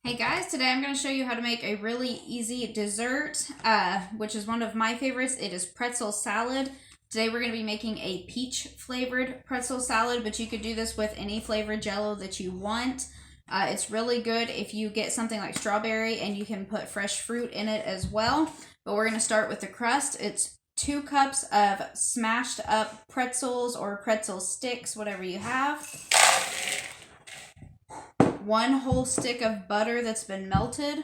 Hey guys, today I'm going to show you how to make a really easy dessert, which is one of my favorites. It is pretzel salad. Today we're going to be making a peach flavored pretzel salad, but you could do this with any flavored jello that you want. It's really good if you get something like strawberry, and you can put fresh fruit in it as well. But we're going to start with the crust. It's 2 cups of smashed up pretzels or pretzel sticks, whatever you have. 1 whole stick of butter that's been melted.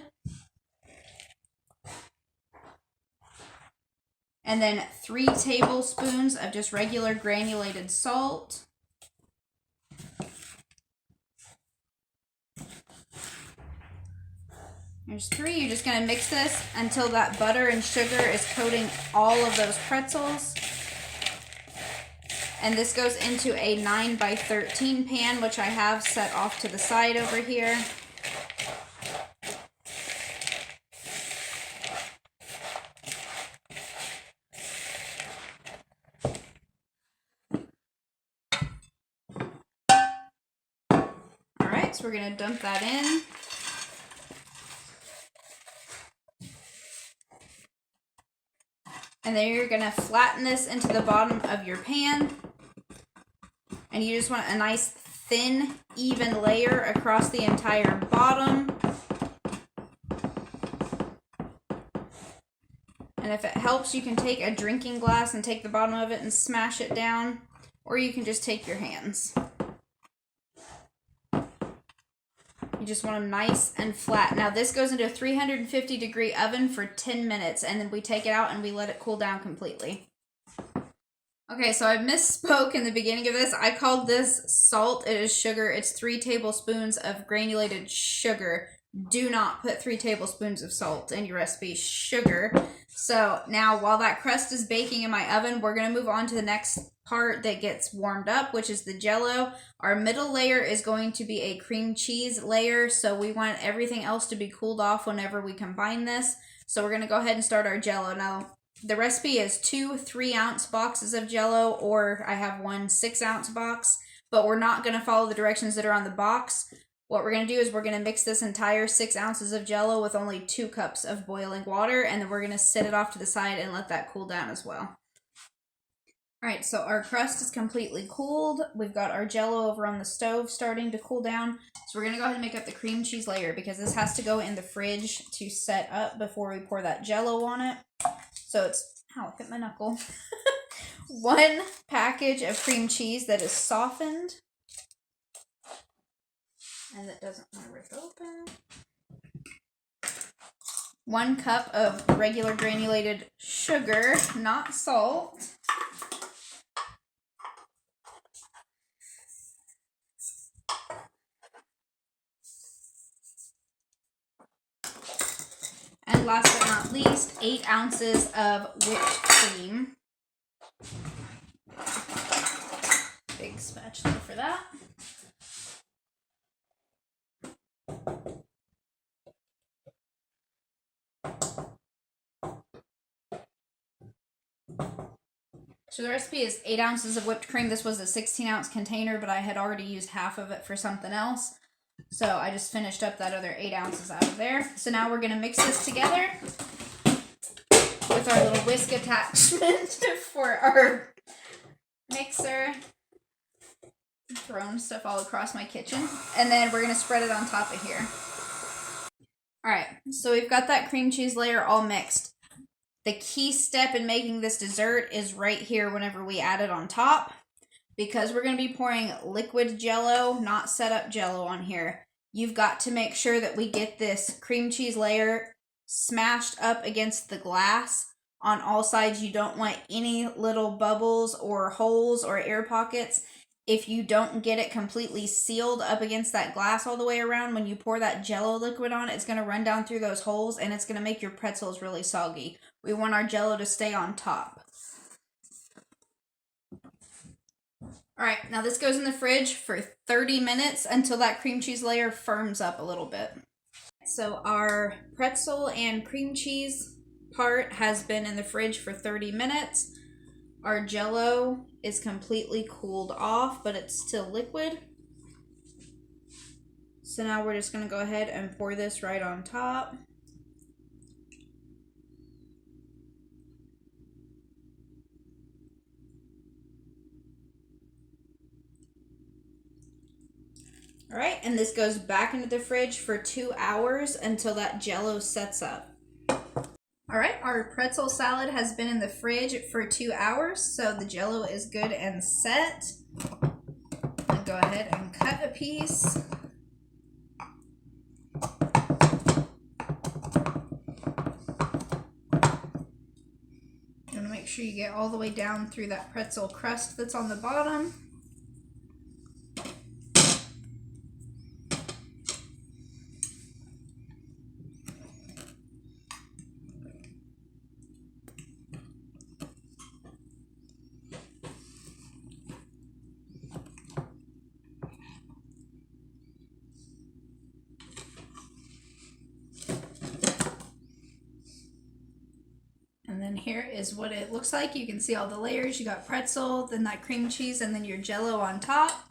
And then 3 tablespoons of just regular granulated salt. There's 3. You're just going to mix this until that butter and sugar is coating all of those pretzels. And this goes into a 9x13 pan, which I have set off to the side over here. Alright, so we're going to dump that in. And then you're going to flatten this into the bottom of your pan. And you just want a nice thin, even layer across the entire bottom. And if it helps, you can take a drinking glass and take the bottom of it and smash it down. Or you can just take your hands. You just want them nice and flat. Now this goes into a 350-degree oven for 10 minutes. And then we take it out and we let it cool down completely. Okay, so I misspoke in the beginning of this. I called this salt. It is sugar. It's 3 tablespoons of granulated sugar. Do not put 3 tablespoons of salt in your recipe. Sugar. So now while that crust is baking in my oven, we're going to move on to the next part that gets warmed up, which is the jello. Our middle layer is going to be a cream cheese layer, so we want everything else to be cooled off whenever we combine this. So we're going to go ahead and start our jello. Now, the recipe is 2 3-ounce boxes of jello, or I have 1 6-ounce box, but we're not going to follow the directions that are on the box. What we're going to do is we're going to mix this entire 6 ounces of jello with only 2 cups of boiling water, and then we're going to set it off to the side and let that cool down as well. Alright, so our crust is completely cooled. We've got our jello over on the stove starting to cool down. So we're going to go ahead and make up the cream cheese layer because this has to go in the fridge to set up before we pour that jello on it. So it's, ow, hit my knuckle. 1 package of cream cheese that is softened. And that doesn't want to rip open. 1 cup of regular granulated sugar, not salt. And last but not least, 8 ounces of whipped cream. Big spatula for that. So the recipe is 8 ounces of whipped cream. This was a 16-ounce container, but I had already used half of it for something else. So I just finished up that other 8 ounces out of there. So now we're going to mix this together with our little whisk attachment for our mixer. I'm throwing stuff all across my kitchen. And then we're going to spread it on top of here. Alright, so we've got that cream cheese layer all mixed. The key step in making this dessert is right here whenever we add it on top. Because we're going to be pouring liquid jello, not set up jello on here, you've got to make sure that we get this cream cheese layer smashed up against the glass on all sides. You don't want any little bubbles or holes or air pockets. If you don't get it completely sealed up against that glass all the way around, when you pour that jello liquid on, it's going to run down through those holes and it's going to make your pretzels really soggy. We want our jello to stay on top. Alright, now this goes in the fridge for 30 minutes until that cream cheese layer firms up a little bit. So our pretzel and cream cheese part has been in the fridge for 30 minutes. Our jello is completely cooled off, but it's still liquid. So now we're just going to go ahead and pour this right on top. All right, and this goes back into the fridge for 2 hours until that Jell-O sets up. All right, our pretzel salad has been in the fridge for 2 hours, so the Jell-O is good and set. I'll go ahead and cut a piece. You want to make sure you get all the way down through that pretzel crust that's on the bottom. And then here is what it looks like. You can see all the layers. You got pretzel, then that cream cheese, and then your Jell-O on top.